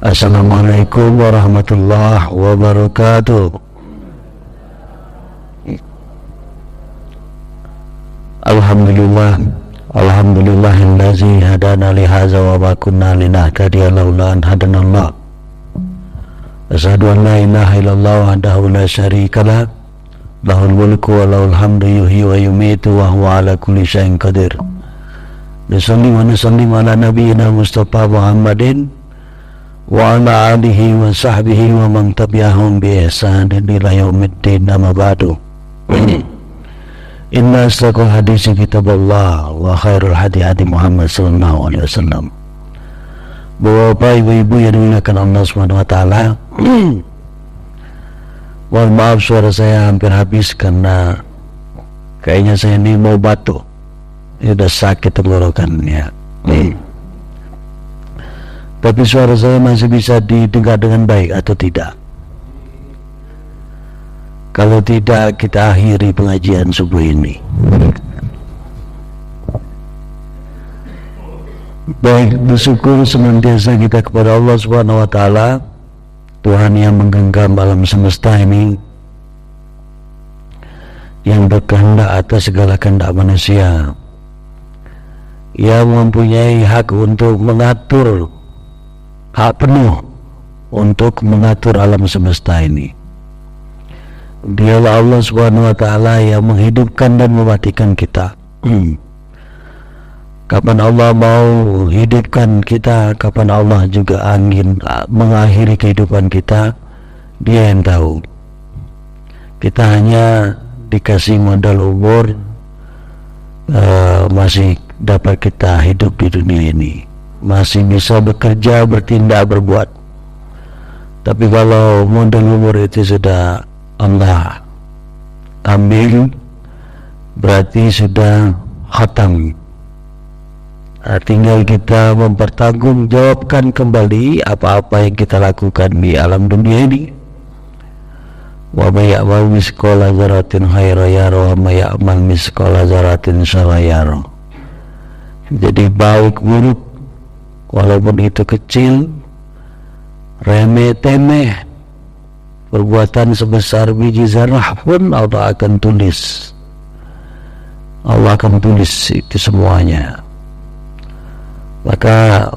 Assalamualaikum warahmatullahi wabarakatuh. Alhamdulillahillazi hadana li hadza wa ma kunna linahtadiya laula an hadanallah. Asyhadu an la ilaha illallah wahdahu la syarika lah, lahul mulku wa lahul hamdu yuhyi wa yumiitu wa huwa ala kulli syai'in qadir. Nusalli wa nusallim ala nabiyyina Mustafa Muhammadin wa ala alihi wa sahbihi wa man tabi'ahum bi ihsanin ila yaumiddin, amma ba'du. Inna asdaqal hadisi kitabullah wa khairul hadi hadi Muhammad sallallahu alaihi wasallam. Bapak ibu-ibu yang dimuliakan Allah Subhanahu wa taala. Mohon maaf suara saya hampir habis karena kayaknya saya ini mau batuk. Ini udah sakit tenggorokannya. Tapi suara saya masih bisa didengar dengan baik atau tidak? Kalau tidak, kita akhiri pengajian subuh ini. Baik, bersyukur senantiasa kita kepada Allah Subhanahu wa taala, Tuhan yang menggenggam alam semesta ini, yang berkehendak atas segala kehendak manusia, yang mempunyai hak untuk mengatur, hak penuh untuk mengatur alam semesta ini. Dialah Allah Subhanahu wa taala yang menghidupkan dan mematikan kita. Kapan Allah mau hidupkan kita, kapan Allah juga ingin mengakhiri kehidupan kita, Dia yang tahu. Kita hanya dikasih modal umur, masih dapat kita hidup di dunia ini, masih bisa bekerja, bertindak, berbuat. Tapi kalau modal umur itu sudah Allah ambil, berarti sudah khatam. Tinggal kita mempertanggungjawabkan kembali apa-apa yang kita lakukan di alam dunia ini. Wa may ya'mal misqala dzarratin khairan yarah wa may ya'mal misqala dzarratin syarran yarah. Jadi baik buruk, walaupun itu kecil, remeh temeh, perbuatan sebesar biji zarah pun Allah akan tulis. Allah akan tulis itu semuanya. Maka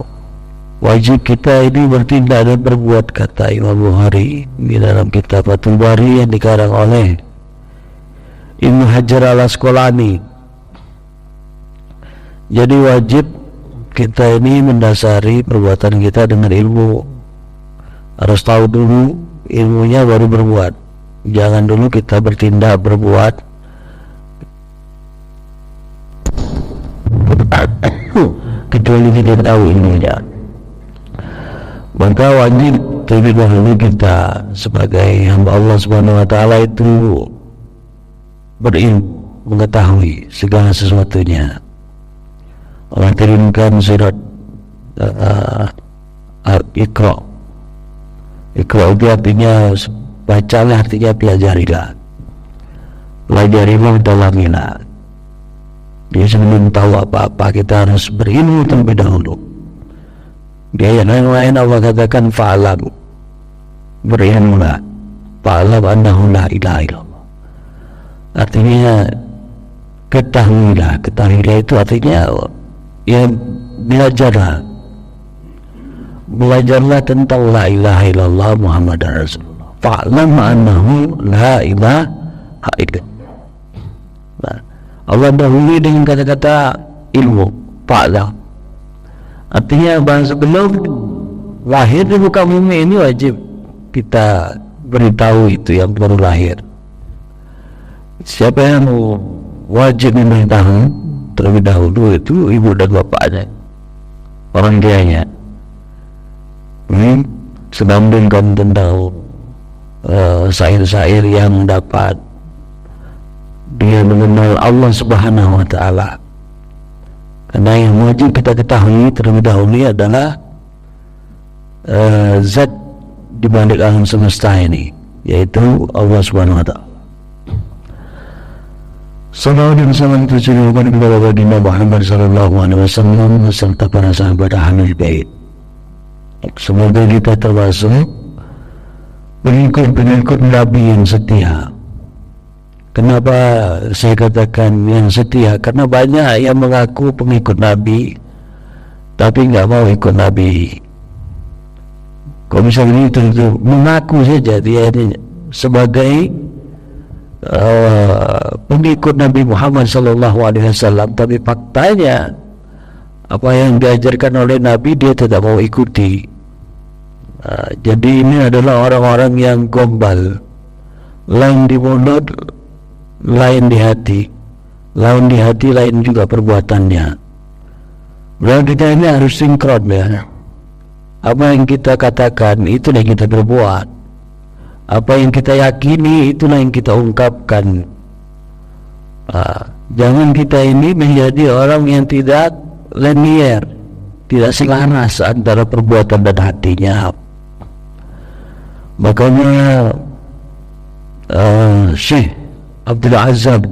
wajib kita ini bertindak dan berbuat, kata Imam Bukhari di dalam kitab Fathul Bari yang dikarang oleh Ibnu Hajar al-Asqalani. Jadi wajib kita ini mendasari perbuatan kita dengan ilmu. Harus tahu dulu ilmunya baru berbuat. Jangan dulu kita bertindak berbuat kecuali kita tahu ilmunya. Maka wajib terlebih dahulu kita sebagai hamba Allah Subhanahu wa taala itu berilmu, mengetahui segala sesuatunya. Allah turunkan surat Iqra. Iqra itu artinya bacalah, artinya pelajarilah. Pelajarilah, dalamilah. Dia sebelum tahu apa-apa kita harus berilmu terlebih dahulu. Dia yang lain Allah katakan fa'alam, berilmulah, fa'alam annahu la ilaha illallah. Artinya ketahuilah. Ketahuilah itu artinya ya belajarlah tentang la ilaha illallah Muhammadar Rasulullah. Fa'alam annahu la ilaha illallah. Allah dahului dengan kata-kata ilmu, fa'lam. Artinya bahasa sebelum lahir di muka bumi ini wajib kita beritahu itu yang baru lahir. Siapa yang wajib memberitahu terlebih dahulu itu ibu dan bapaknya, orang tuanya. Sedang dengan tentang syair-syair yang dapat dia mengenal Allah Subhanahu wa taala. Karena yang wajib kita ketahui terlebih dahulu adalah zat di balik alam semesta ini, yaitu Allah Subhanahu wa taala. Sallallahu alaihi wasallam kepada baginda Muhammad sallallahu alaihi wasallam beserta para sahabat Ahlul Bait. Semoga kita termasuk pengikut-pengikut Nabi yang setia. Kenapa saya katakan yang setia? Karena banyak yang mengaku pengikut Nabi tapi nggak mau ikut Nabi. Kalau misalnya itu mengaku saja dia ini sebagai pengikut Nabi Muhammad SAW, tapi faktanya apa yang diajarkan oleh Nabi dia tidak mau ikuti. Jadi ini adalah orang-orang yang gombal, lain di mulut, lain di hati, lain juga perbuatannya. Berarti kita ini harus sinkron ya. Apa yang kita katakan itulah yang kita berbuat. Apa yang kita yakini itulah yang kita ungkapkan. Jangan kita ini menjadi orang yang tidak linear, tidak selaras antara perbuatan dan hatinya. Makanya Syekh Abdul Azzam,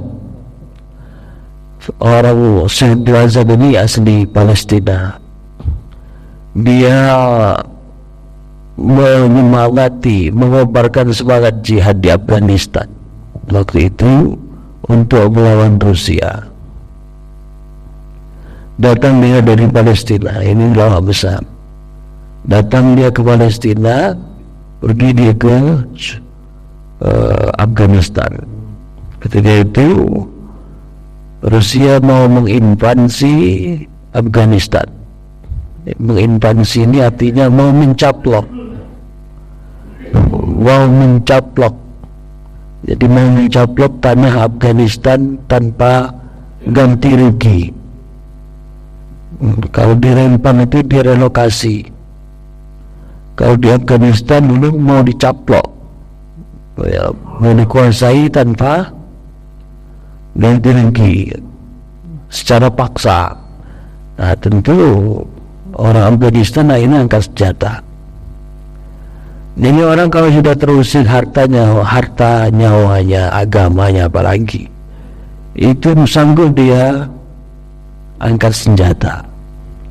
orang Syekh Abdul Azzam ini asli Palestina. Dia menyemangati, mengobarkan semangat jihad di Afghanistan waktu itu untuk melawan Rusia. Datang dia dari Palestina, ini ulama besar. Datang dia ke Palestina, pergi dia ke Afghanistan. Ketika itu Rusia mau menginvasi Afghanistan. Menginvasi ini artinya mau mencaplok. Jadi mau mencaplok tanah Afghanistan tanpa ganti rugi. Kalau di Rempang itu direlokasi. Kalau di Afghanistan dulu mau dicaplok, mau dikuasai tanpa ganti rugi secara paksa. Nah tentu orang Afghanistan akhirnya angkat senjata. Ini orang kalau sudah terusik hartanya, nyawanya, agamanya apalagi, itu sanggup dia angkat senjata.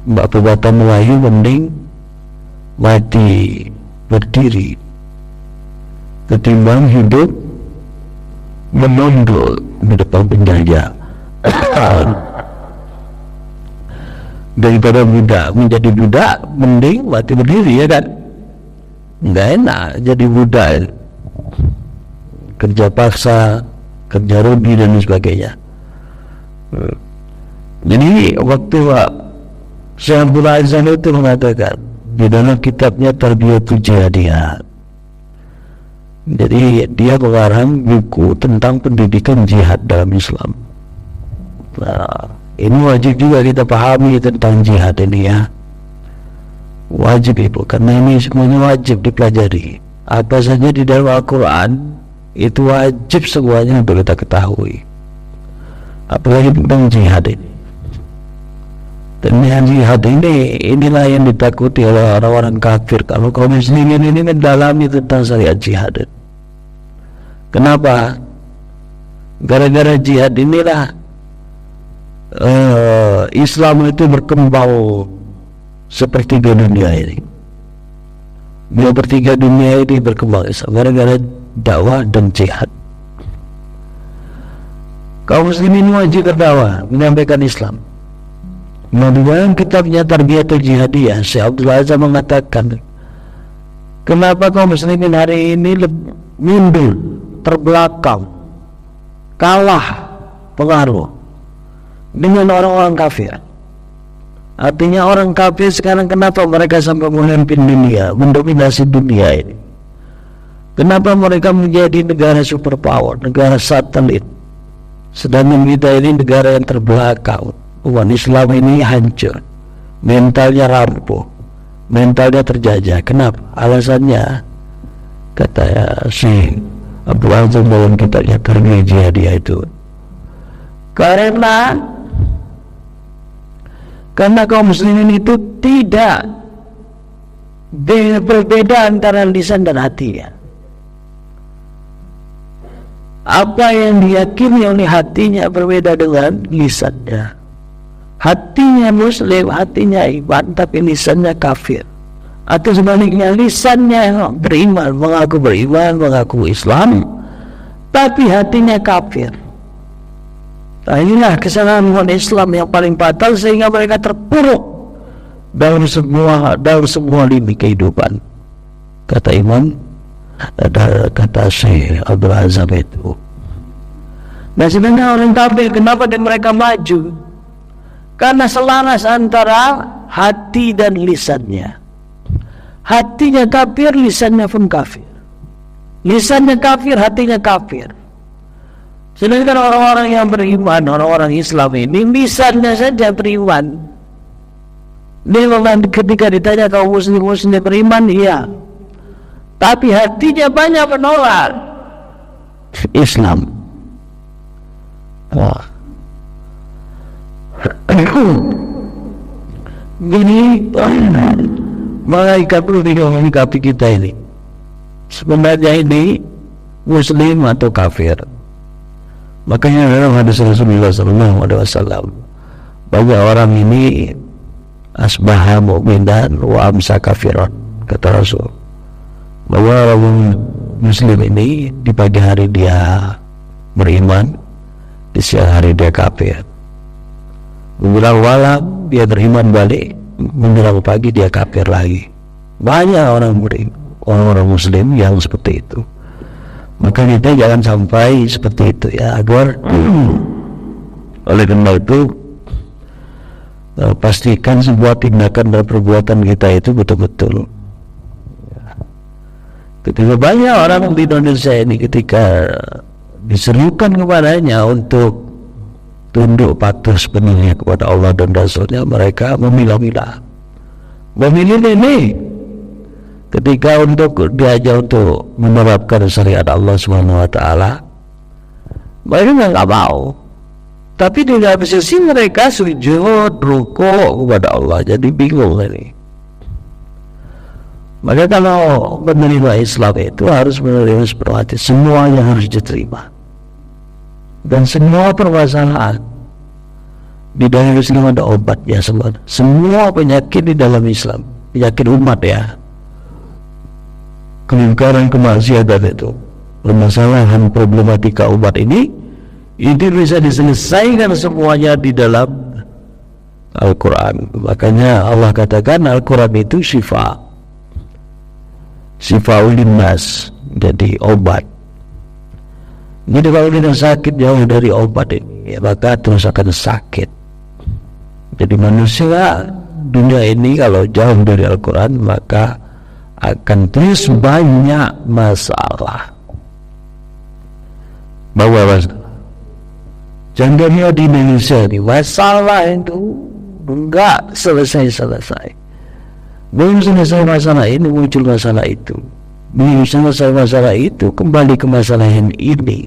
Mbak perbuatan Melayu mending mati berdiri ketimbang hidup menunduk di depan penjajah. Daripada menjadi budak mending mati berdiri, ya kan? Nggak enak jadi budak, kerja paksa, kerja rugi dan sebagainya. Jadi waktu Syekh Abdul Azzam itu mengatakan di dalam kitabnya Tarbiyatul Jihadiyah, jadi dia mengarang buku tentang pendidikan jihad dalam Islam. Nah, ini wajib juga kita pahami tentang jihad ini ya. Wajib itu, karena ini semuanya wajib dipelajari. Apa saja di dalam Al-Quran itu wajib semuanya untuk kita ketahui. Apalagi tentang jihad ini. Dan jihad ini, inilah yang ditakuti oleh orang-orang kafir. Kalau kaum muslimin ini mendalami tentang syariat jihad. Kenapa? Gara-gara jihad inilah Islam itu berkembang sepertiga dunia ini. Sepertiga dunia ini berkembang Islam gara-gara dakwah dan jihad. Kaum muslimin wajib berdakwah, menyampaikan Islam. Nah, di dalam kitabnya Tarbiyatul Jihadiyah, Syekh Abdul Azzam mengatakan, kenapa kaum muslimin hari ini mundur, terbelakang, kalah pengaruh dengan orang-orang kafir. Artinya orang kafir sekarang kenapa mereka sampai memimpin dunia, mendominasi dunia ini? Kenapa mereka menjadi negara superpower, negara satelit, sedangkan kita ini negara yang terbelakang? Umat Islam ini hancur, mentalnya rapuh, mentalnya terjajah. Kenapa? Alasannya, kata Syekh Abdul Azzam dalam kitabnya Tarbiyatul Jihadiyah itu, karena kaum muslimin itu tidak berbeda antara lisan dan hatinya. Apa yang diyakini oleh hatinya berbeda dengan lisannya. Hatinya muslim, hatinya iman, tapi lisannya kafir. atau sebaliknya lisannya beriman, mengaku Islam, tapi hatinya kafir. Nah, inilah kesalahan umat Islam yang paling fatal, sehingga mereka terpuruk dalam semua lini kehidupan. Kata Syekh Abdul Azam itu. Nah, sebenarnya orang kafir, kenapa dan mereka maju? Karena selaras antara hati dan lisannya. Hatinya kafir, lisannya pun kafir. Lisannya kafir, hatinya kafir. Sedangkan orang-orang yang beriman, orang-orang Islam ini lisannya saja beriman. Dia ketika ditanya kaum muslim beriman, iya, tapi hatinya banyak menolak Islam. Wah. Gini, malaikat perlu menyikapi kita ini. Sebenarnya ini muslim atau kafir. Makanya dalam hadis Rasulullah SAW, bagi orang ini asbaha mu'minan wa amsa kafiran, kata Rasul, bahwa orang muslim ini di pagi hari dia beriman, di siang hari dia kafir. Menjelang malam dia beriman balik, menjelang pagi dia kafir lagi. Banyak orang muslim yang seperti itu. Maka kita jangan sampai seperti itu ya, agar oleh karena itu pastikan sebuah tindakan dan perbuatan kita itu betul-betul. Ketika banyak orang di Indonesia ini, ketika diserukan kepadanya untuk tunduk patuh sepenuhnya kepada Allah dan Rasulnya, mereka memilah-milah, memilih ini. Ketika untuk diajak untuk menerapkan syariat Allah Subhanahu wa taala, mereka nggak mau. Tapi di dalam sisi mereka sujud, rukuk kepada Allah, jadi bingung ini. Maka kalau menerima Islam itu harus menerima sepenuh hati, semuanya harus diterima. Dan semua permasalahan di dalam Islam ada obatnya semua. Semua penyakit di dalam Islam, penyakit umat ya, kemungkaran, kemaksiatan itu, permasalahan problematika umat ini bisa diselesaikan semuanya di dalam Al-Quran. Makanya Allah katakan Al-Quran itu syifa linnas, jadi obat. Jadi kalau kita sakit jauh dari obat ini, ya maka terus akan sakit. Jadi manusia dunia ini kalau jauh dari Al-Quran, maka akan terus banyak masalah. Contohnya di Indonesia ini, masalah itu enggak selesai. Belum selesai masalah ini, muncul masalah itu. Belum selesai masalah itu, kembali ke masalah yang ini.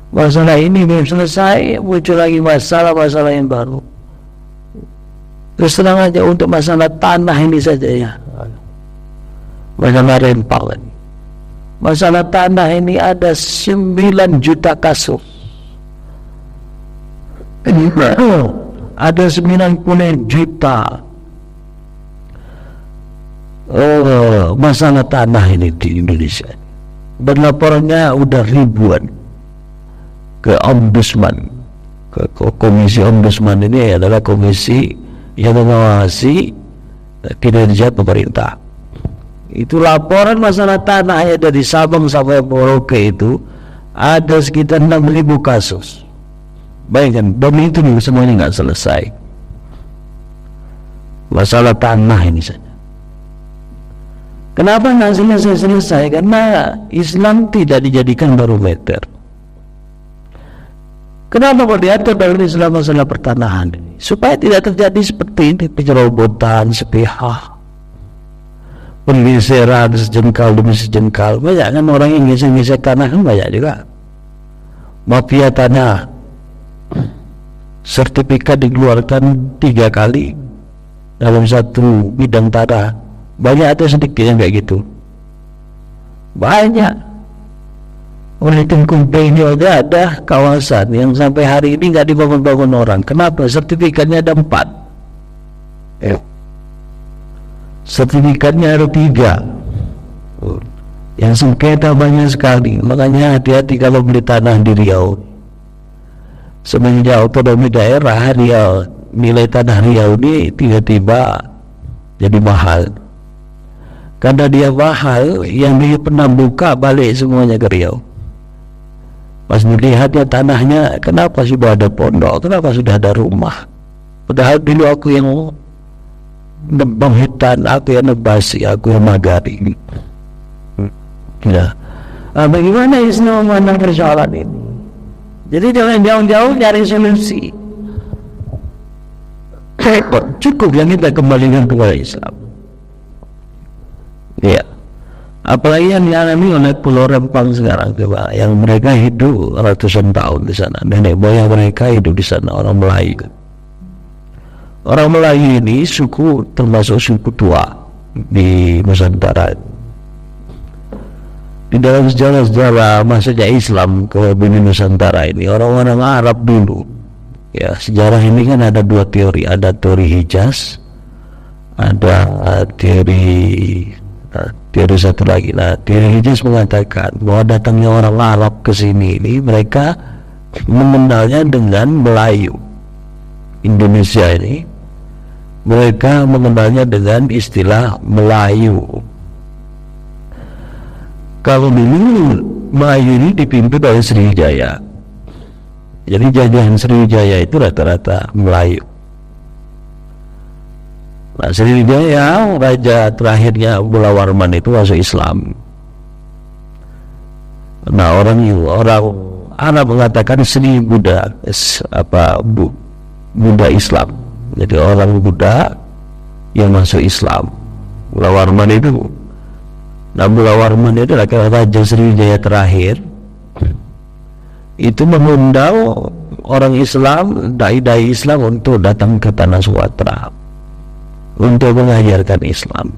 Masalah ini belum selesai, muncul lagi masalah yang baru. Terus terang aja untuk masalah tanah ini saja ya, masalah rempal ini. Masalah tanah ini ada 9 juta kasus. Ada 90 juta masalah tanah ini di Indonesia. Dan laporannya udah ribuan ke Ombudsman, ke Komisi Ombudsman. Ini adalah komisi yang mengawasi kinerja pemerintah. Itu laporan masalah tanah ya, dari Sabang sampai Merauke itu ada sekitar 6.000 kasus. Bayangkan, dan itu semuanya nggak selesai. Masalah tanah ini saja. Kenapa nggak selesai? Karena Islam tidak dijadikan barometer. Kenapa mau diatur dalam Islam masalah pertanahan ini? Supaya tidak terjadi seperti ini, penyerobotan sepihak, penggeseran sejengkal demi sejengkal. Banyak kan orang yang gesek-gesek tanah, kan banyak juga. Mafia tanah, sertifikat dikeluarkan 3 kali dalam satu bidang tanah. Banyak atau sedikit yang kayak gitu? Banyak. Oleh tim komplain ini ada kawasan yang sampai hari ini nggak dibangun-bangun orang. Kenapa? Sertifikatnya ada 4. sertifikatnya ada 3. Yang sengketa banyak sekali, makanya hati-hati kalau beli tanah di Riau. Semenjak otonomi daerah, Riau, nilai tanah Riau ini tiba-tiba jadi mahal. Karena dia mahal, yang dia pernah buka balik semuanya ke Riau. Pas dilihatnya tanahnya, kenapa sudah ada pondok, kenapa sudah ada rumah, padahal dulu aku yang nebang hutan, aku yang nebasi, aku yang magari. Ya. Bagaimana Islam memandang persoalan ini? Jadi jangan jauh-jauh cari solusi. Cukup yang kita kembalikan kepada Islam. Ya. Apalagi yang dialami oleh Pulau Rempang sekarang, coba, yang mereka hidup ratusan tahun di sana, nenek moyang mereka hidup di sana, orang Melayu. Orang Melayu ini suku termasuk suku tua di Nusantara. Di dalam sejarah masuknya Islam ke bumi Nusantara ini, orang-orang Arab dulu, ya, sejarah ini kan ada 2 teori, ada teori Hijaz, ada teori satu lagi. Nah, teori Hijaz mengatakan bahwa datangnya orang Arab ke sini ini, mereka mengenalnya dengan Melayu. Indonesia ini mereka mengenalnya dengan istilah Melayu. Kalau dulu Melayu ini dipimpin oleh Sriwijaya, jadi jajahan Sriwijaya itu rata-rata Melayu. Nah, Sriwijaya, raja terakhirnya Bula Warman itu masuk Islam. Nah, orang Arab mengatakan Sri Buddha, Buddha Islam. Jadi orang Buddha yang masuk Islam. Bula Warman itu. Nah, Bula Warman itu adalah raja Sriwijaya terakhir. Itu mengundang orang Islam, dai-dai Islam untuk datang ke tanah Sumatera untuk mengajarkan Islam.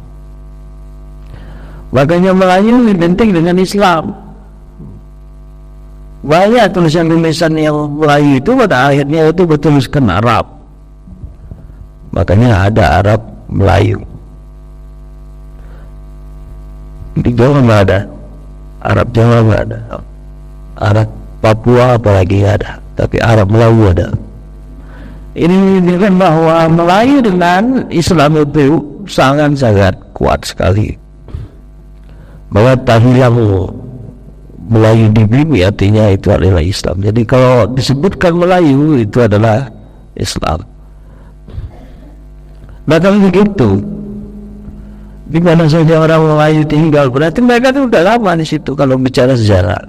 Makanya Melayu identik dengan Islam. Banyak tulisan-tulisan yang Melayu itu pada akhirnya itu bertuliskan Arab. Makanya ada Arab Melayu. Di Jawa nggak ada, Arab Jawa nggak ada, Arab Papua apalagi nggak ada, tapi Arab Melayu ada. Ini menunjukkan bahwa Melayu dengan Islam itu sangat-sangat kuat sekali. Bahwa tahliang Melayu di bumi artinya itu adalah Islam. Jadi kalau disebutkan Melayu itu adalah Islam. Nah, kalau begitu, di mana saja orang Melayu tinggal, berarti mereka itu sudah lama di situ. Kalau bicara sejarah,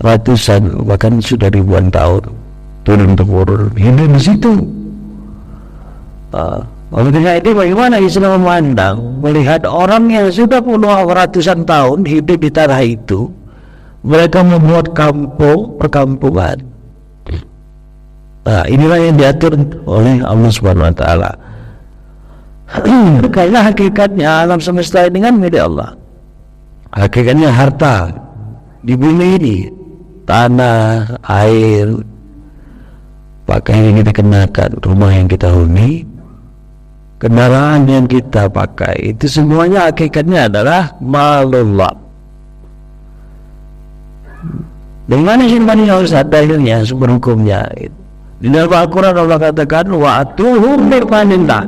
ratusan bahkan sudah ribuan tahun turun temurun hidup di situ. Oleh ini bagaimana Islam memandang melihat orang yang sudah puluhan ratusan tahun hidup di tanah itu, mereka membuat kampung perkampungan. Nah, inilah yang diatur oleh Allah Subhanahu wa taala. Karena hakikatnya alam semesta ini kan milik Allah. Hakikatnya harta di bumi ini, tanah, air, pakaian yang kita kenakan, rumah yang kita huni, kendaraan yang kita pakai, itu semuanya hakikatnya adalah malullah. Dengan simpan yang harus ada ilmunya, sumber hukumnya. Di dalam Al-Quran Allah katakan wa atuhum mirmanillah,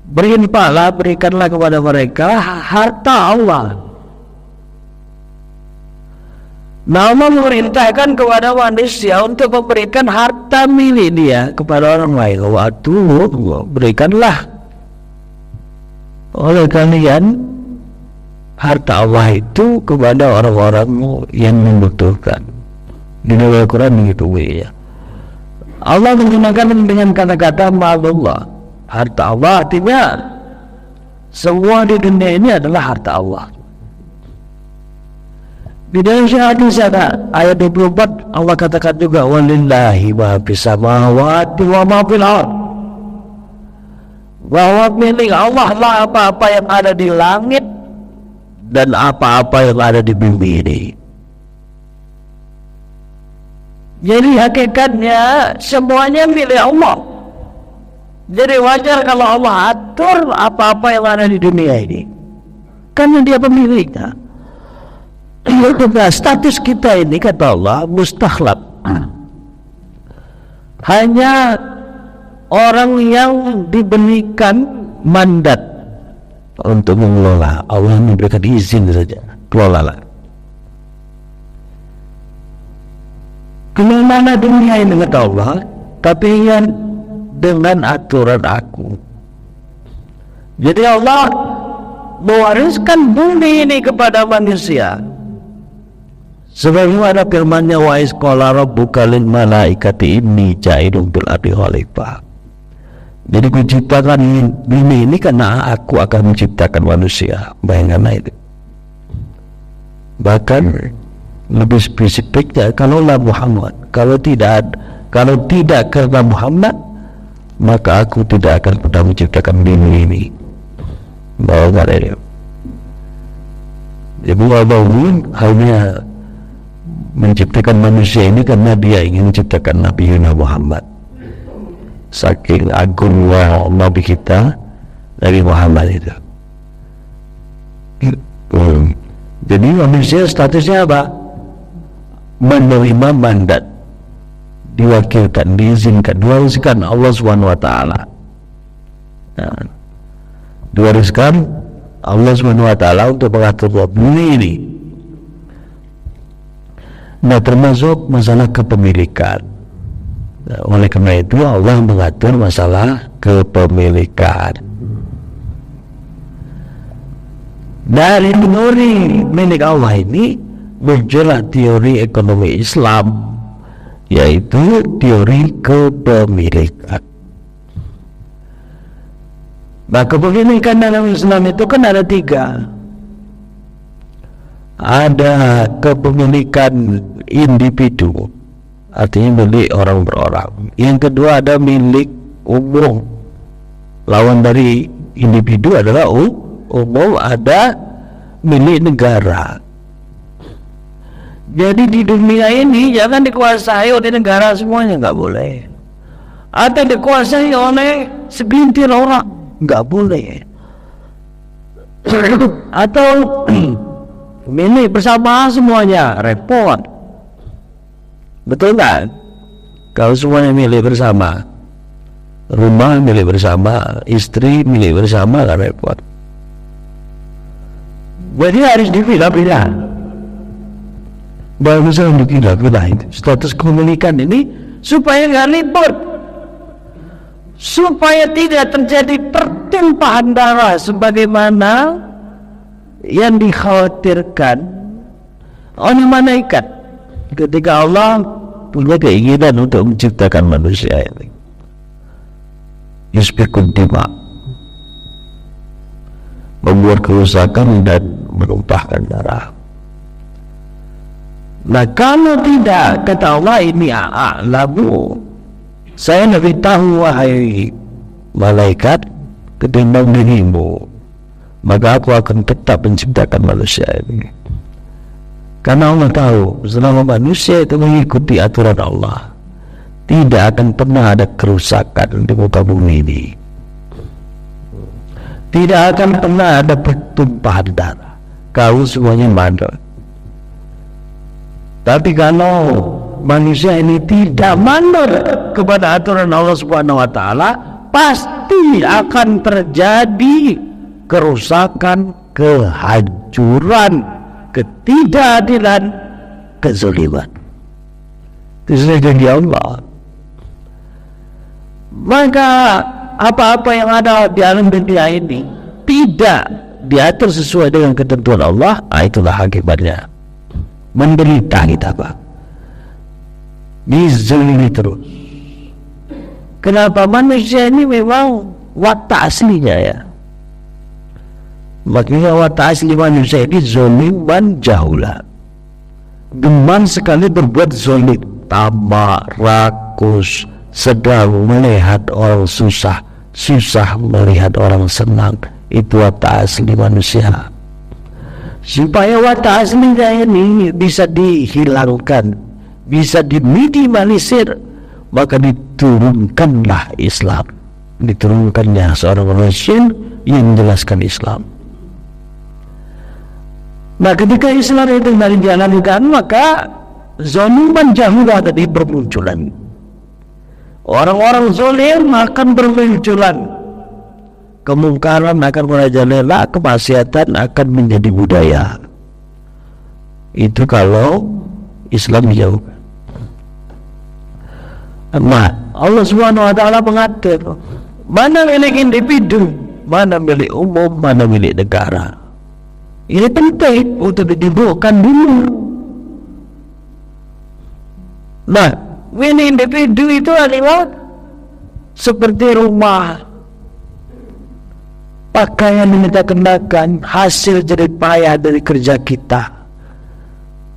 berikanlah kepada mereka harta Allah. Nah, Allah memerintahkan kepada manusia untuk memberikan harta milik dia kepada orang lain. Waktu berikanlah oleh kalian harta Allah itu kepada orang-orang yang membutuhkan. Di dalam Al-Quran begitu ya. Allah menggunakan dengan kata-kata malullah, harta Allah, artinya semua di dunia ini adalah harta Allah. Di dalam hadis ada ayat 24 Allah katakan juga walillahi ma fis samawati wa ma fil ard, bahwa milik Allah lah apa-apa yang ada di langit dan apa-apa yang ada di bumi ini. Jadi hakikatnya semuanya milik Allah. Jadi wajar kalau Allah atur apa-apa yang ada di dunia ini, karena Dia pemiliknya. Status kita ini kata Allah mustakhlaf, hanya orang yang diberikan mandat untuk mengelola. Allah memberikan izin saja, kelolalah. Kemana dunia ini kata Allah, tapi yang dengan aturan aku. Jadi Allah mewariskan bumi ini kepada manusia. Sebagaimana firman-Nya, wa iz qala rabbuka lil malaikati inni ja'ilun fil ardi khalifah. Jadi kuciptakan bumi ini karena aku akan menciptakan manusia. Bayangkan itu. Bahkan lebih spesifiknya, kalaulah Muhammad, kalau tidak karena Muhammad, maka aku tidak akan pernah menciptakan bumi ini. Bayangkan itu. Jadi Allah hanya menciptakan manusia ini karena Dia ingin menciptakan Nabi Muhammad. Saking agungnya Nabi kita, Nabi Muhammad itu. Jadi manusia statusnya apa? Menerima mandat, diwakilkan, diizinkan, diwariskan Allah Subhanahu wa taala. Nah, diwariskan Allah Subhanahu wa taala untuk mengatur bumi ini. Nah, termasuk masalah kepemilikan. Nah, oleh karena itu Allah mengatur masalah kepemilikan. Dari teori milik Allah ini muncullah teori ekonomi Islam, yaitu teori kepemilikan. Nah, kepemilikan dalam Islam itu kan ada 3. Ada kepemilikan individu, artinya milik orang per orang. Yang kedua ada milik umum. Lawan dari individu adalah umum, ada milik negara. Jadi di dunia ini jangan dikuasai oleh negara semuanya, nggak boleh. Atau dikuasai oleh segelintir orang, nggak boleh. Atau milik bersama semuanya, repot. Betul nggak? Kalau semuanya milik bersama, rumah milik bersama, istri milik bersama, kan repot. Jadi harus dipilah-pilah. Bagus untuk dipilah-pilah itu status kepemilikan ini supaya nggak ribut, supaya tidak terjadi pertumpahan darah sebagaimana yang dikhawatirkan oleh malaikat ketika Allah punya keinginan untuk menciptakan manusia ini. Yusbikun dima, membuat kerusakan dan menumpahkan darah. Nah, kalau tidak, kata Allah, ini a'lamu, saya lebih tahu wahai malaikat ketimbang dirimu, maka aku akan tetap menciptakan manusia ini. Karena Allah tahu selama manusia itu mengikuti aturan Allah, tidak akan pernah ada kerusakan di muka bumi ini, tidak akan pernah ada pertumpahan darah kalau semuanya manut. Tapi kalau manusia ini tidak manut kepada aturan Allah Subhanahu wa taala, pasti akan terjadi kerusakan, kehancuran, ketidakadilan, kezaliman. Itu sudah janji Allah. Maka apa-apa yang ada di alam dunia ini tidak diatur sesuai dengan ketentuan Allah, itulah akibatnya menderita kita, Pak. Dizalimi terus. Kenapa? Manusia ini memang watak aslinya ya. Makanya watak asli manusia ini zalim dan jahula. Geman sekali berbuat zalim, tamak, rakus, sedang melihat orang susah melihat orang senang. Itu watak asli manusia. Supaya watak aslinya ini bisa dihilangkan, bisa diminimalisir, maka diturunkanlah Islam. diturunkannya seorang rasul yang menjelaskan Islam. Nah, ketika Islam itu dari dijalankan, maka zaliman jahulah tadi bermunculan. Orang-orang zalim akan bermunculan, kemungkaran akan merajalela, kemaksiatan akan menjadi budaya. Itu kalau Islam dijauhkan. Nah, Allah Subhanahu wa taala mengatur mana milik individu, mana milik umum, mana milik negara. Ini penting untuk didudukkan dulu. Nah, milik individu itu adalah seperti rumah, pakaian yang kita kenakan, hasil jerih payah dari kerja kita,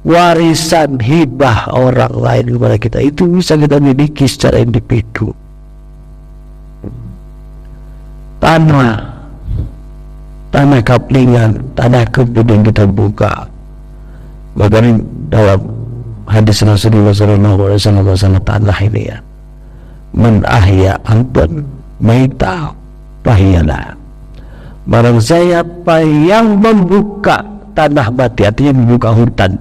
warisan hibah orang lain kepada kita, itu bisa kita miliki secara individu. Tanah kaplingan, tanah kebun yang kita buka. Bahkan dalam hadis Rasulullah SAW tanah ini ya, man ahya antan maita fahiyalah. Barang siapa yang membuka tanah mati, artinya membuka hutan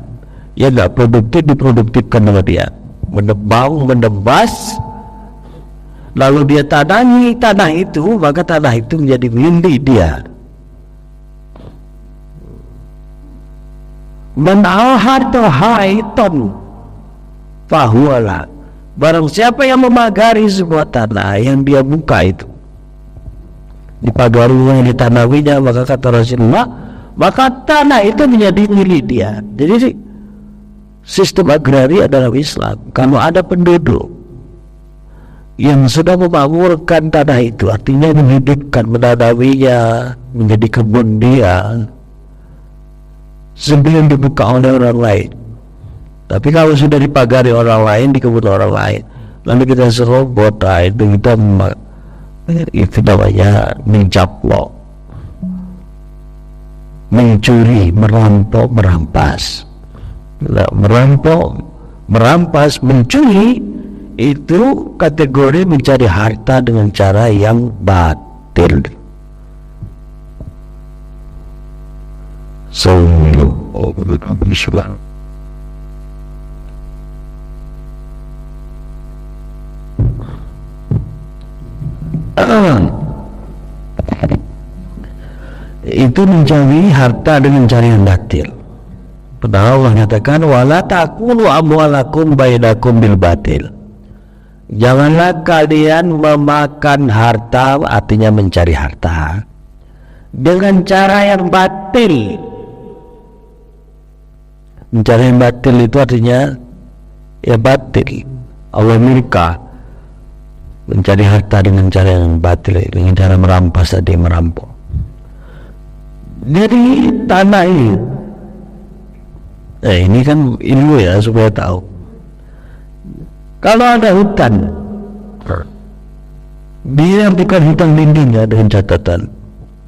yang tidak produktif, diproduktifkan sama dia, menebas, lalu dia tanami tanah itu, maka tanah itu menjadi milik dia. Man ahata haitan fahuwalah. Barang siapa yang memagari sebuah tanah yang dia buka itu, dipagari yang ditanaminya, maka kata Rasulullah, maka tanah itu menjadi milik dia. Jadi sistem agraria dalam Islam, kalau ada penduduk yang sudah memakmurkan tanah itu, artinya menghidupkan, menanaminya menjadi kebun dia, sebelum dibuka oleh orang lain. Tapi kalau sudah dipagari orang lain, di kebun orang lain, lalu kita serobot, itu itu namanya mencaplok, mencuri, merampok, merampas. Merampas, mencuri itu kategori mencari harta dengan cara yang batil. Itu mencari harta dengan cara yang batil. Padahal Allah nyatakan wala takulu amwalakum bainakum bil batil. Janganlah kalian memakan harta, artinya mencari harta, dengan cara yang batil. Mencari yang batil itu artinya ya batil, Allah murka. Mencari harta dengan cara yang batil, dengan cara merampas tadi, merampok. Jadi tanah ini kan ilmu ya, supaya tahu. Kalau ada hutan, dia bukan hutan lindung ya, dengan catatan.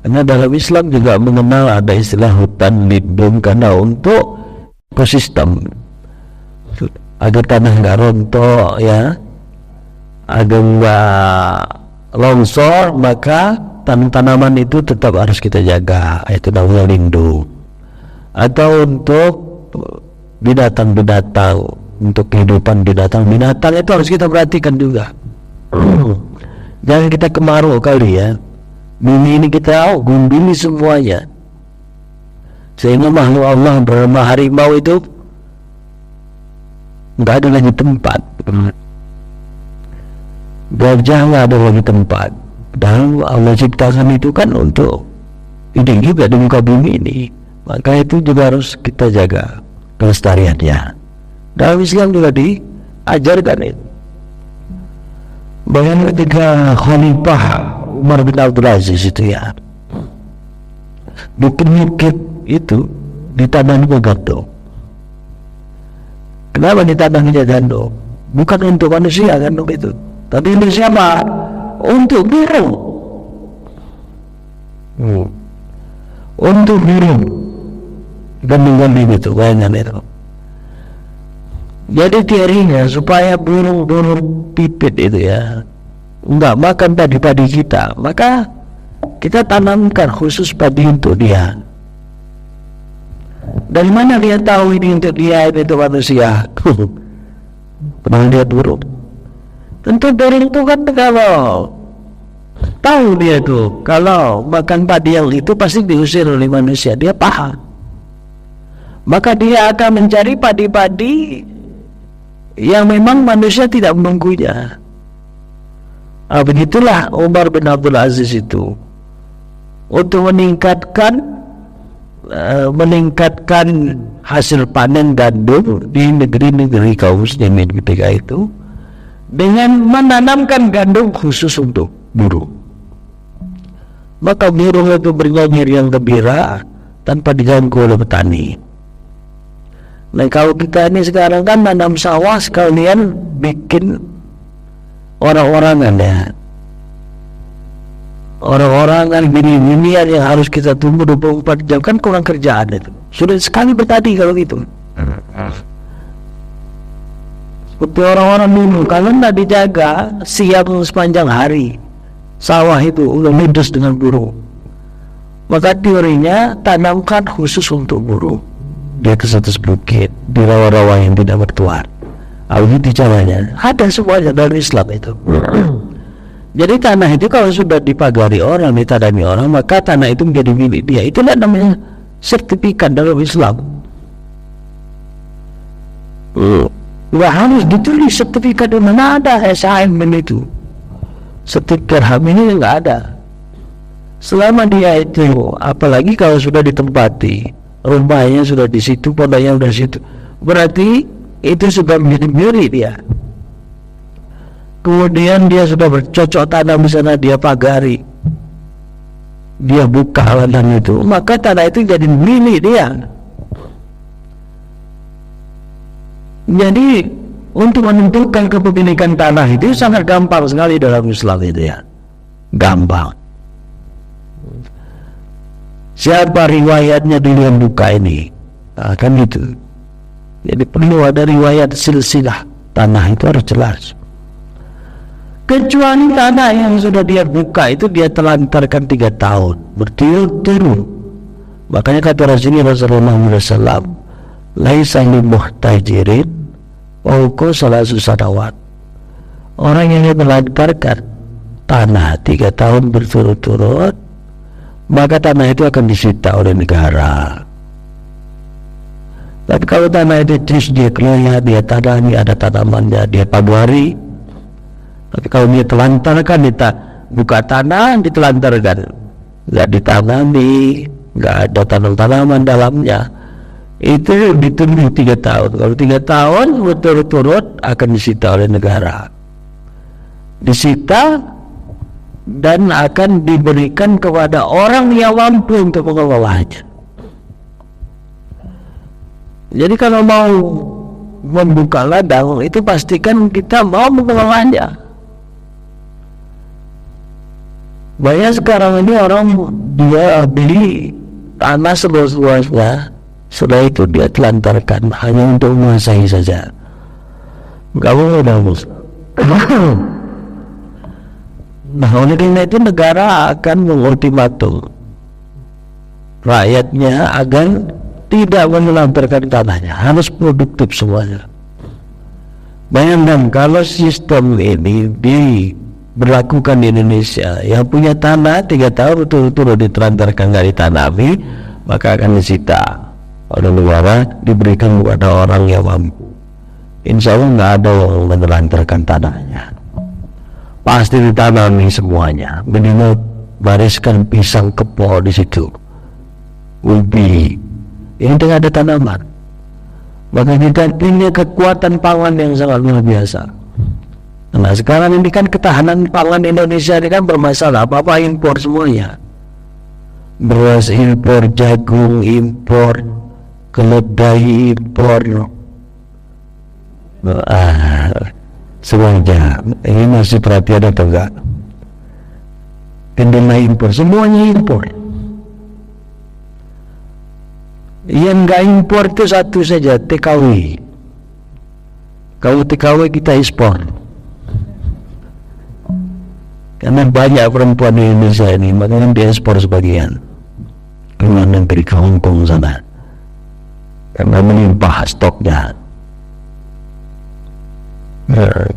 Karena dalam Islam juga mengenal ada istilah hutan lindung, karena untuk ekosistem, agar tanah nggak rontok ya, agar nggak longsor, maka tanaman itu tetap harus kita jaga, itu namanya lindung. Atau untuk binatang-binatang, untuk kehidupan binatang itu harus kita perhatikan juga. Jangan kita kemarau kali ya, bumi ini kita gunduli semuanya, sehingga makhluk Allah bernama harimau itu nggak ada lagi tempat, gajah nggak ada lagi tempat. Dan Allah ciptakan itu kan untuk hidup juga di muka bumi ini, maka itu juga harus kita jaga kelestariannya. Dalam Islam juga diajarkan itu. Bahkan ketika Khalifah Umar bin Abdul Aziz itu ya, bukit-bukit itu ditanami ke gandum. Kenapa ditanaminya gandum? Bukan untuk manusia gandum itu, tapi untuk siapa? Untuk burung. Untuk burung. Gandum-gandum itu banyak itu. Jadi teorinya supaya burung-burung pipit itu ya nggak makan padi-padi kita, maka kita tanamkan khusus padi untuk dia. Dari mana dia tahu ini untuk dia, ini untuk manusia? Pernah lihat burung? Tentu dari itu kan, kalau tahu dia tuh kalau makan padi yang itu pasti diusir oleh manusia, dia paham. Maka dia akan mencari padi-padi yang memang manusia tidak menunggunya. Begitulah Umar bin Abdul Aziz itu untuk meningkatkan hasil panen gandum di negeri-negeri kaum muslimin ketika itu dengan menanamkan gandum khusus untuk burung. Maka burung itu bernyanyi yang gembira tanpa diganggu oleh petani. Nah, kalau kita ini sekarang kan nanam sawah sekalian bikin orang-orangan ya. Orang-orangan gini-ginian yang harus kita tunggu 24 jam, kan kurang kerjaan itu. Sudah sekali bertani kalau gitu. Seperti orang-orang dulu, kalau tidak dijaga siang sepanjang hari, sawah itu udah ludes dengan burung. Maka teorinya tanamkan khusus untuk burung di atas bukit, di rawa-rawa yang tidak bertuan. Begitu caranya. Ada semuanya dari Islam itu. Jadi tanah itu kalau sudah dipagari orang, ditanami orang, maka tanah itu menjadi milik dia. Itulah namanya sertifikat dalam Islam. Nggak harus ditulis sertifikat, di mana ada SHM itu. Sertifikat HAM ini nggak ada. Selama dia itu, apalagi kalau sudah ditempati, rumahnya sudah di situ, pondoknya sudah di situ, berarti itu sudah menjadi milik dia. Kemudian dia sudah bercocok tanam di sana, dia pagari, dia buka ladang itu, maka tanah itu jadi milik dia. Jadi untuk menentukan kepemilikan tanah itu sangat gampang sekali dalam Islam itu ya, gampang. Siapa riwayatnya dulu yang buka ini, kan gitu. Jadi perlu ada riwayat silsilah tanah, itu harus jelas. Kecuali tanah yang sudah dia buka itu dia telantarkan 3 tahun berturut-turut. Makanya kata Rasulullah SAW, laisa li muhtajirin fawqa salasu sanawat. Orang yang melantarkan tanah 3 tahun berturut-turut, maka tanah itu akan disita oleh negara. Tapi kalau tanah itu terus dia kelola, dia tanami, ada tanamannya, dia pagari. Tapi kalau dia telantarkan, dia buka tanah, ditelantarkan, nggak ditanami, nggak ada tanam-tanaman dalamnya, itu ditunggu 3 tahun. Kalau 3 tahun berturut-turut akan disita oleh negara, disita dan akan diberikan kepada orang yang mampu untuk mengelolanya. Jadi kalau mau membuka ladang itu pastikan kita mau mengelolanya. Banyak sekarang ini orang dia beli tanah seluas-luasnya, setelah itu dia telantarkan hanya untuk menguasai saja. Gak boleh dong. Nah, oleh karena itu negara akan mengultimatum rakyatnya agar tidak menelantarkan tanahnya, harus produktif semuanya. Bayangkan kalau sistem ini berlakukan di Indonesia, yang punya tanah 3 tahun betul-betul ditelantarkan nggak ditanami, maka akan disita oleh negara, diberikan kepada orang yang mampu. Insya Allah nggak ada yang menelantarkan tanahnya, pasti ditanami semuanya. Minimal bariskan pisang kepol di situ, ubi, ini tidak ada tanaman. Maka kita punya kekuatan pangan yang sangat luar biasa. Nah, sekarang ini kan ketahanan pangan Indonesia ini kan bermasalah, apa-apa impor semuanya. Beras impor, jagung impor, keledai impor. Semuanya. Ini masih perhatian atau enggak? Kedelai impor, semuanya impor. Yang enggak impor itu satu saja, TKW. Kalau TKW kita ekspor. Karena banyak perempuan di Indonesia ini, makanya diekspor sebagian ke luar negeri, ke Hong Kong sana, karena melimpah stoknya.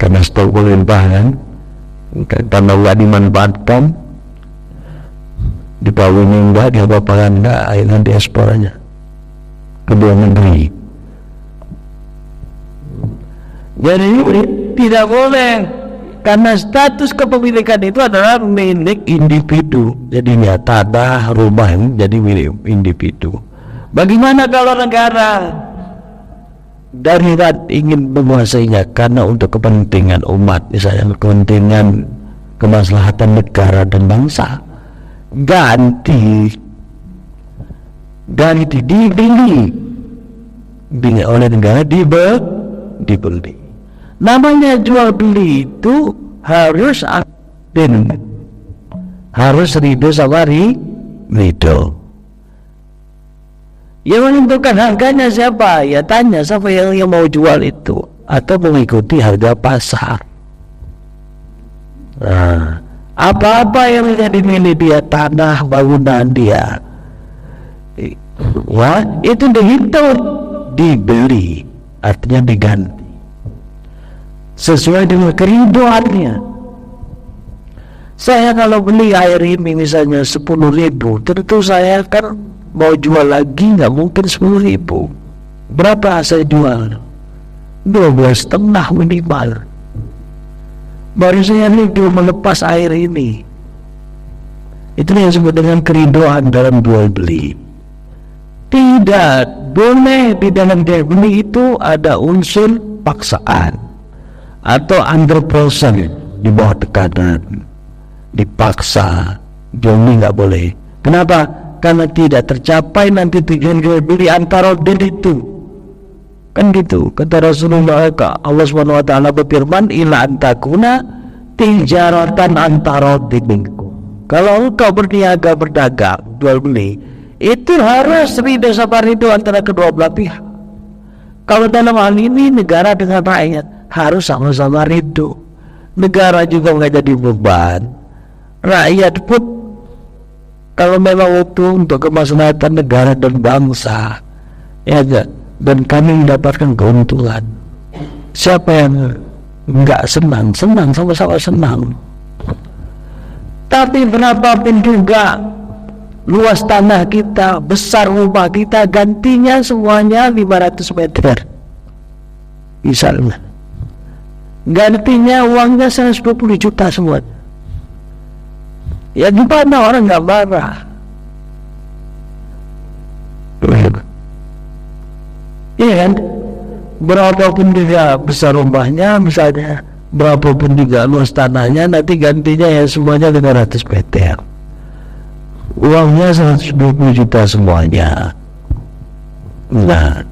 Karena stok melimpah kan, karena nggak dimanfaatkan, dikawinin enggak, diapa-apakan enggak, akhirnya diekspor aja ke luar negeri. Jadi tidak boleh, karena status kepemilikan itu adalah milik individu. Jadinya tanah, rumah ini jadi milik individu. Bagaimana kalau negara darurat ingin menguasainya karena untuk kepentingan umat, misalnya kepentingan kemaslahatan negara dan bangsa, ganti dibeli oleh negara, dibeli. Namanya jual beli itu harus adil, harus ridho sama ridho. Yang menentukan harganya siapa? Ya tanya siapa yang mau jual itu, atau mengikuti harga pasar. Nah, apa-apa yang menjadi milik dia, tanah, bangunan dia, ya itu dihitung, dibeli, artinya diganti sesuai dengan keridoannya. Saya kalau beli air ini misalnya 10.000, tentu saya kan mau jual lagi nggak mungkin 10.000. Berapa saya jual? 12,5 minimal. Baru saya ridho melepas air ini. Itu yang disebut dengan keridoan dalam jual beli. Tidak boleh di dalam jual beli itu ada unsur paksaan atau under pressure, di bawah tekanan, dipaksa. Jual beli nggak boleh. Kenapa? Karena tidak tercapai nanti tujuan jual beli antara itu. Kan gitu kata Rasulullah. Allah SWT berfirman, ila antakuna tijaratan antara minkum. Kalau engkau berniaga, berdagang, jual beli, itu harus ridho sama ridho antara kedua belah pihak. Kalau dalam hal ini negara dengan rakyat harus sama-sama ridho. Negara juga nggak jadi beban, rakyat pun kalau memang itu untuk kemaslahatan negara dan bangsa, ya dan kami mendapatkan keuntungan. Siapa yang nggak senang? Senang, sama-sama senang. Tapi berapapun juga luas tanah kita, besar rumah kita, gantinya semuanya 500 meter misalnya, gantinya uangnya 120 juta semua. Ya gimana orang nggak marah? Iya kan? Berapapun juga besar rumahnya, misalnya berapapun juga luas tanahnya, nanti gantinya ya semuanya 500 meter. Uangnya 120 juta semuanya. Nah,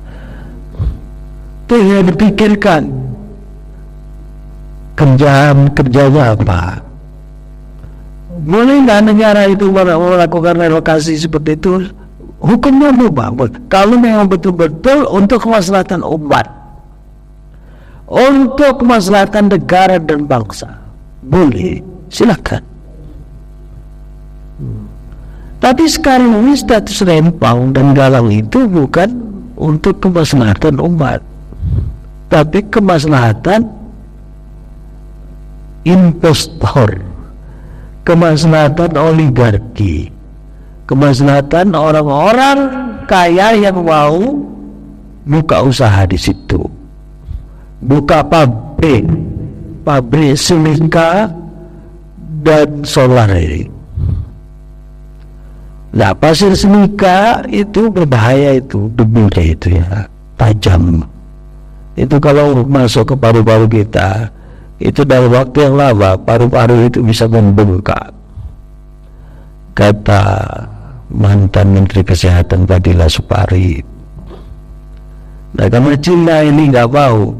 itu yang dipikirkan. Kerjanya apa? Boleh nggak negara itu melakukan relokasi seperti itu? Hukumnya berubah. Kalau memang betul-betul untuk kemaslahatan umat, untuk kemaslahatan negara dan bangsa, boleh, silakan. Tapi sekarang ini status rempang dan galang itu bukan untuk kemaslahatan umat, tapi kemaslahatan impostor, kemaslahatan oligarki, kemaslahatan orang-orang kaya yang mau buka usaha di situ, buka pabrik silika dan solar ini. Nah, pasir silika itu berbahaya, itu debunya itu ya tajam. Itu kalau masuk ke paru-paru kita, itu dalam waktu yang lama paru-paru itu bisa membengkak. Kata mantan Menteri Kesehatan Fadila Supari. Nah, karena Cina ini nggak mau,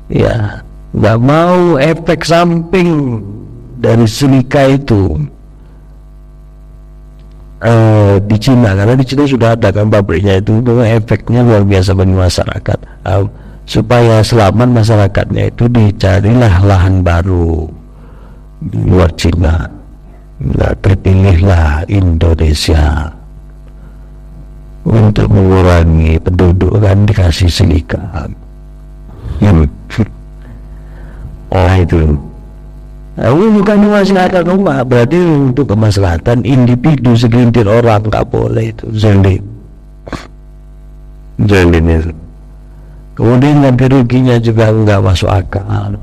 ya nggak mau efek samping dari silika itu di Cina, karena di Cina sudah ada kan pabriknya itu efeknya luar biasa bagi masyarakat. Supaya selamat masyarakatnya itu dicarilah lahan baru, di luar Cina. Nah, terpilihlah Indonesia untuk mengurangi penduduk, kan dikasih serikat. Itu bukan masyarakat rumah, berarti untuk kemaslahatan individu segelintir orang, nggak boleh itu zalim itu. Kemudian ganti ruginya juga nggak masuk akal.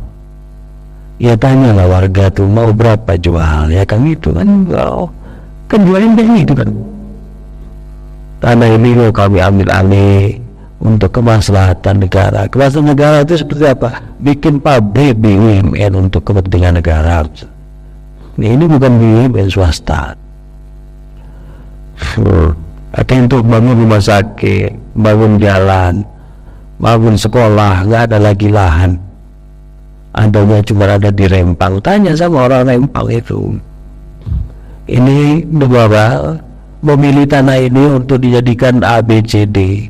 Ya tanyalah warga tuh mau berapa jual, ya kan itu kan, kalau kan jualin kayak gitu kan, tanah ini mau kami ambil alih untuk kemaslahatan negara. Kemaslahatan negara itu seperti apa? Bikin pabrik BUMN untuk kepentingan negara. Ini bukan BUMN swasta. Ada untuk bangun rumah sakit, bangun jalan, bangun sekolah, nggak ada lagi lahan. Adanya cuma ada di Rempang. Tanya sama orang Rempang itu. Ini negara memilih tanah ini untuk dijadikan ABCD.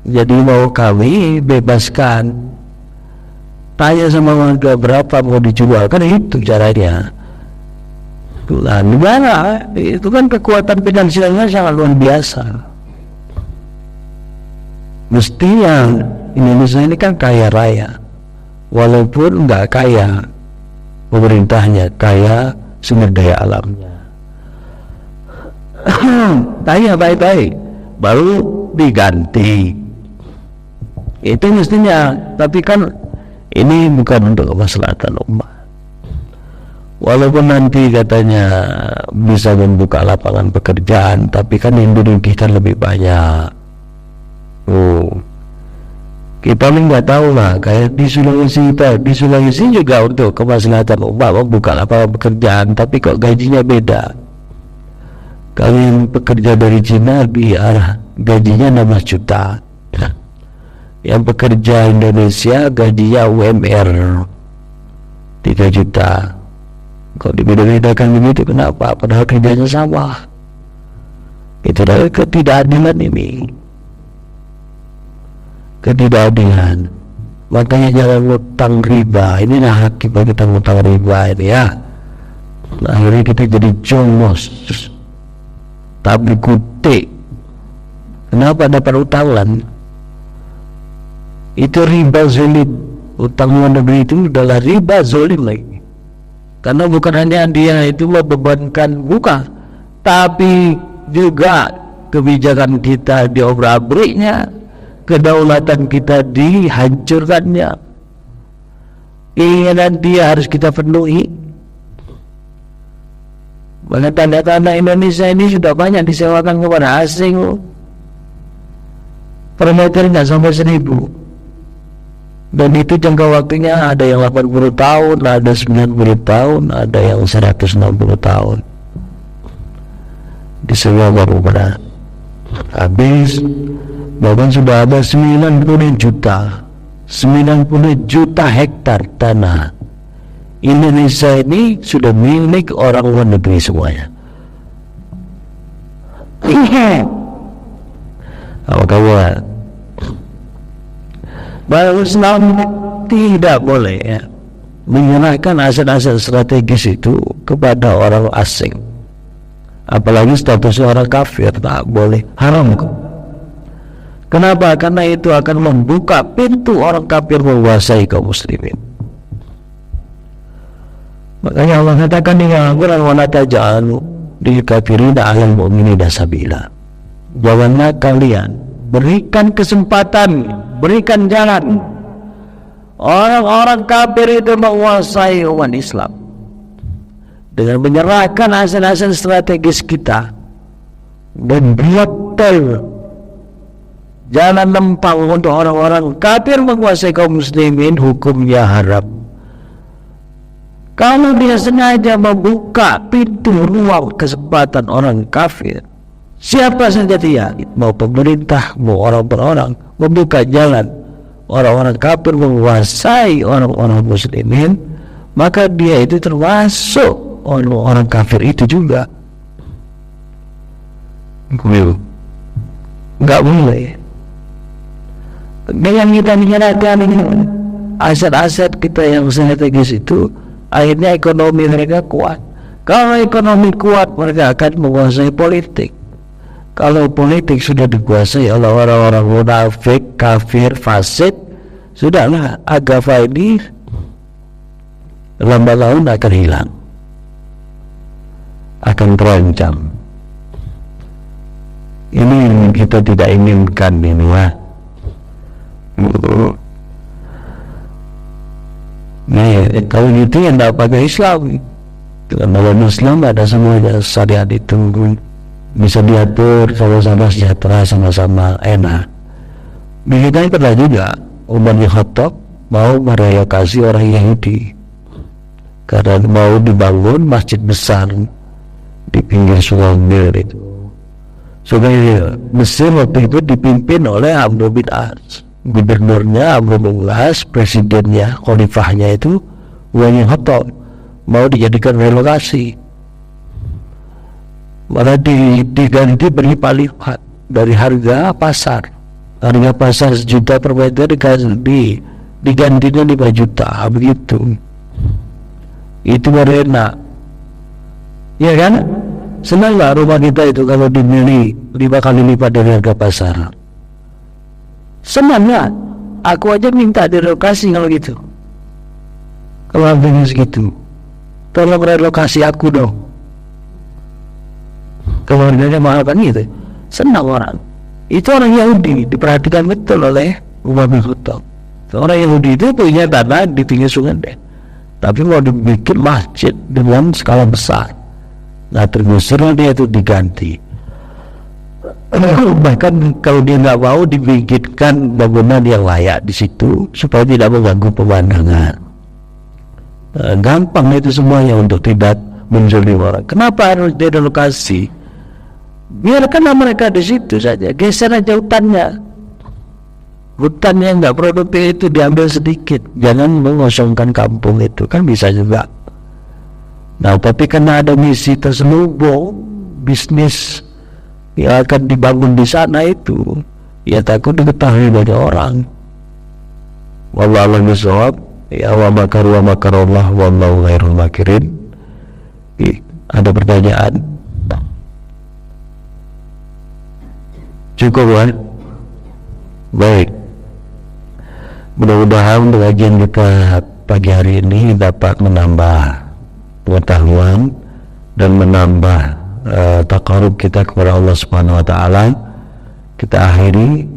Jadi mau kami bebaskan. Tanya sama warga berapa mau dijual, kan itu caranya. Nah, negara itu kan kekuatan finansialnya sangat luar biasa. Mestinya Indonesia ini kan kaya raya, walaupun nggak kaya pemerintahnya, kaya sumber daya alamnya. Tanya baik-baik, baru diganti. Itu mestinya, tapi kan ini bukan untuk kemaslahatan umat. Walaupun nanti katanya bisa membuka lapangan pekerjaan, tapi kan yang dirugikan lebih banyak. Kita nggak tahu lah, kayak di Sulawesi juga untuk kemaslahatan umat membuka lapangan pekerjaan, tapi kok gajinya beda. Kalau yang pekerja dari Cina biar gajinya 16 juta. Yang pekerja Indonesia gajinya UMR 3 juta. Kok dibeda-bedakan begitu, kenapa? Padahal kerjanya sama. Itu adalah ketidakadilan ini. Ketidakadilan. Makanya jangan ngutang riba. Ini nah akibat kita ngutang riba ini ya. Nah, akhirnya kita jadi jongos, tapi kutik. Kenapa dapat utangan? Itu riba zolim. Utang luar negeri itu adalah riba zolim lagi. Karena bukan hanya dia itu membebankan buka, tapi juga kebijakan kita diobrak-abriknya, kedaulatan kita dihancurkannya. Keinginan dia harus kita penuhi. Bahkan tanda-tanda Indonesia ini sudah banyak disewakan kepada asing. Per meter nggak sampai 1.000. Dan itu jangka waktunya ada yang 80 tahun, ada 90 tahun, ada yang 160 tahun. Disewa baru pada habis. Bahkan sudah ada 90 juta hektar tanah Indonesia ini sudah milik orang luar negeri semuanya. Apa kabar? Baru Islam tidak boleh ya menyerahkan aset-aset strategis itu kepada orang asing, apalagi statusnya orang kafir. Tak boleh, haram kok. Kenapa? Karena itu akan membuka pintu orang kafir menguasai kaum muslimin. Makanya Allah katakan di Al-Quran, wala taj'alu lil kafirina 'alal mu'minina sabila. Janganlah kalian berikan kesempatan, berikan jalan orang-orang kafir itu menguasai umat Islam dengan menyerahkan aset-aset strategis kita dan buat jalan lempang untuk orang-orang kafir menguasai kaum muslimin. Hukumnya haram. Kalau dia sengaja membuka pintu ruang kesempatan orang kafir, siapa saja dia, mau pemerintah, mau orang per orang, membuka jalan orang-orang kafir menguasai orang-orang muslimin, maka dia itu termasuk orang-orang kafir itu juga. Enggak boleh. Dengan kita menyerahkan aset-aset kita yang strategis itu akhirnya ekonomi mereka kuat. Kalau ekonomi kuat, mereka akan menguasai politik. Kalau politik sudah dikuasai oleh orang-orang munafik, kafir, fasik, sudahlah agama ini lambat laun akan hilang, akan terancam. Ini yang kita tidak inginkan ini, wah. Nah, kalau gitu yang tidak pakai Islam. Karena dalam Islam ada semuanya, syariat itu bisa diatur, sama-sama sejahtera, sama-sama enak. Begitu pernah juga Umar bin Khattab mau merelokasi orang Yahudi karena mau dibangun masjid besar di pinggir Sungai Nil itu. Sungai Mesir waktu itu dipimpin oleh Amr bin As, gubernurnya Amr bin As, presidennya, khalifahnya itu Umar bin Khattab, mau dijadikan relokasi, malah diganti berlipat-lipat dari harga pasar. Harga pasar 1 juta per meter digantinya 5 juta, begitu. Itu baru enak, ya kan? Senang nggak rumah kita itu kalau dibeli 5 kali lipat dari harga pasar? Senang nggak? Aku aja minta direlokasi kalau gitu. Kalau harganya segitu, tolong relokasi aku dong. Kalau harganya mahal kan gitu, senang orang. Itu orang Yahudi, diperhatikan betul oleh Umar bin Khattab. Orang Yahudi itu punya tanah di pinggir sungai deh, tapi mau dibikin masjid dengan skala besar. Nah, tergusur dia itu diganti. Bahkan kalau dia nggak mau, dibikinkan bangunan yang layak di situ supaya tidak mengganggu pemandangan. Gampang itu semuanya untuk tidak menzalim orang. Kenapa harus direlokasi? Biarkanlah mereka di situ saja, geser aja hutannya. Hutan yang nggak produktif itu diambil sedikit, jangan mengosongkan kampung itu, kan bisa juga. Nah, tapi karena ada misi terselubung bisnis yang akan dibangun di sana itu, ya takut diketahui banyak orang. Wallahu a'lam bishawab. Ya wa makaru wa makarullah wallahu khairul makirin. Ada pertanyaan? Cukup kan? Baik. Mudah-mudahan pengajian kita pagi hari ini dapat menambah pengetahuan dan menambah taqarrub kita kepada Allah Subhanahu wa taala. Kita akhiri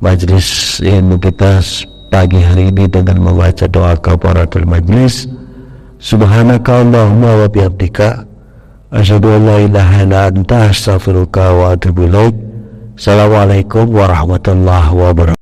majlis ilmu kita pagi hari ini dengan membaca doa kafaratul majlis. Subhanaka Allahumma wa bihamdika asyhadu an la ilaha illa anta astaghfiruka wa atubu ilaik. Assalamualaikum warahmatullahi wabarakatuh.